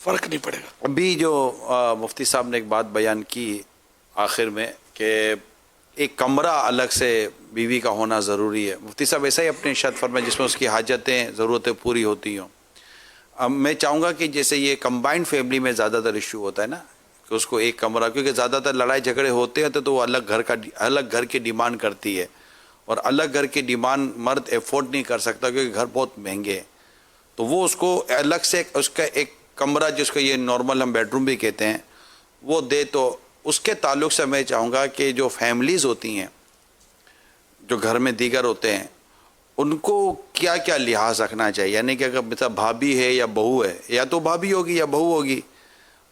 فرق نہیں پڑے گا. ابھی جو مفتی صاحب نے ایک بات بیان کی آخر میں کہ ایک کمرہ الگ سے بیوی کا ہونا ضروری ہے. مفتی صاحب ایسا ہی اپنے ارشاد فرمائے جس میں اس کی حاجتیں ضرورتیں پوری ہوتی ہوں. اب میں چاہوں گا کہ جیسے یہ کمبائنڈ فیملی میں زیادہ تر ایشو ہوتا ہے نا کہ اس کو ایک کمرہ، کیونکہ زیادہ تر لڑائی جھگڑے ہوتے ہیں تو وہ الگ گھر کی ڈیمانڈ کرتی ہے، اور الگ گھر کی ڈیمانڈ مرد افورڈ نہیں کر سکتا کیونکہ گھر بہت مہنگے ہیں. تو وہ اس کو الگ سے اس کا ایک کمرہ جس کو یہ نارمل ہم بیڈ روم بھی کہتے ہیں وہ دے. تو اس کے تعلق سے میں چاہوں گا کہ جو فیملیز ہوتی ہیں جو گھر میں دیگر ہوتے ہیں ان کو کیا کیا لحاظ رکھنا چاہیے. یعنی کہ اگر مثلا بھابھی ہے یا بہو ہے، یا تو بھابھی ہوگی یا بہو ہوگی،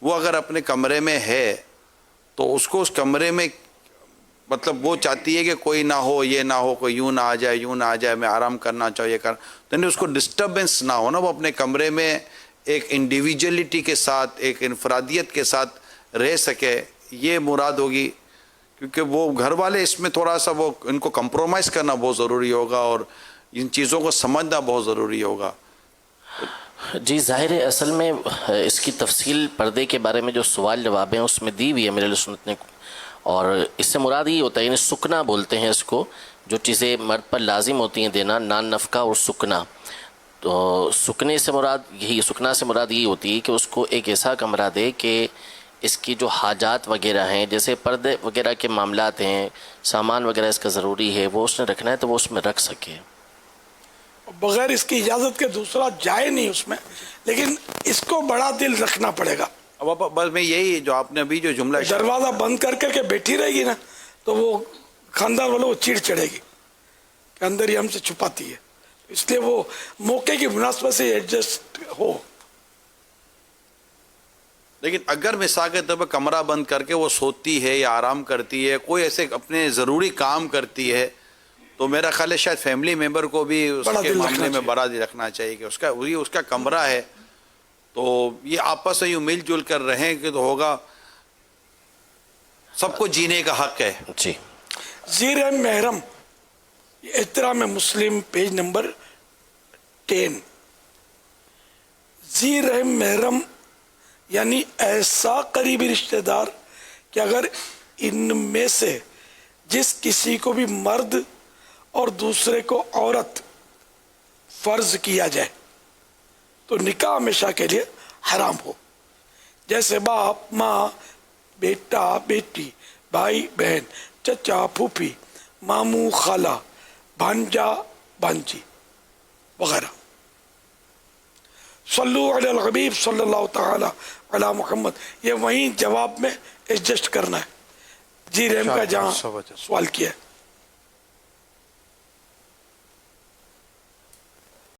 وہ اگر اپنے کمرے میں ہے تو اس کو اس کمرے میں مطلب وہ چاہتی ہے کہ کوئی نہ ہو، یہ نہ ہو، کوئی یوں نہ آ جائے، یوں نہ آ جائے، میں آرام کرنا چاہیے یعنی اس کو ڈسٹربنس نہ ہو نا، وہ اپنے کمرے میں ایک انڈیویجولیٹی کے ساتھ، ایک انفرادیت کے ساتھ رہ سکے، یہ مراد ہوگی. کیونکہ وہ گھر والے اس میں تھوڑا سا وہ ان کو کمپرومائز کرنا بہت ضروری ہوگا اور ان چیزوں کو سمجھنا بہت ضروری ہوگا. جی ظاہر ہے اصل میں اس کی تفصیل پردے کے بارے میں جو سوال جواب ہیں اس میں دی ہوئی ہے میرے سنت نے، اور اس سے مراد یہ ہوتا ہے یعنی سکنا بولتے ہیں اس کو، جو چیزیں مرد پر لازم ہوتی ہیں دینا، نان نفقہ اور سکنا. تو سکنے سے مراد یہی، سکنا سے مراد یہی ہوتی ہے کہ اس کو ایک ایسا کمرہ دے کہ اس کی جو حاجات وغیرہ ہیں، جیسے پردے وغیرہ کے معاملات ہیں، سامان وغیرہ اس کا ضروری ہے، وہ اس نے رکھنا ہے تو وہ اس میں رکھ سکے. بغیر اس کی اجازت کے دوسرا جائے نہیں اس میں، لیکن اس کو بڑا دل رکھنا پڑے گا. اب بس میں یہی جو آپ نے ابھی جو جملہ دروازہ بند کر کے بیٹھی رہے گی نا تو وہ خاندان والوں کو چیڑ چڑھے گی کہ اندر ہی ہم سے چھپاتی ہے. اس لیے وہ موقع کی مناسبت سے ایڈجسٹ ہو. لیکن اگر مثال کے طور پر کمرہ بند کر کے وہ سوتی ہے یا آرام کرتی ہے، کوئی ایسے اپنے ضروری کام کرتی ہے، تو میرا خیال ہے شاید فیملی ممبر کو بھی اس کے معاملے میں بڑا دل رکھنا چاہیے کہ اس کا کمرہ ہے تو یہ آپس میں یوں مل جل کر رہیں کہ تو ہوگا. سب کو جینے کا حق ہے. جی زیر محرم، احترام مسلم پیج نمبر 10. زیر محرم یعنی ایسا قریبی رشتہ دار کہ اگر ان میں سے جس کسی کو بھی مرد اور دوسرے کو عورت فرض کیا جائے تو نکاح ہمیشہ کے لیے حرام ہو. جیسے باپ، ماں، بیٹا، بیٹی، بھائی، بہن، چچا، پھوپھی، ماموں، خالہ، بھانجا، بھانجی وغیرہ. صلو علی الحبیب صلی اللہ تعالی علی محمد. یہ وہیں جواب میں ایڈجسٹ کرنا ہے جی رحم کا جہاں سوال کیا ہے.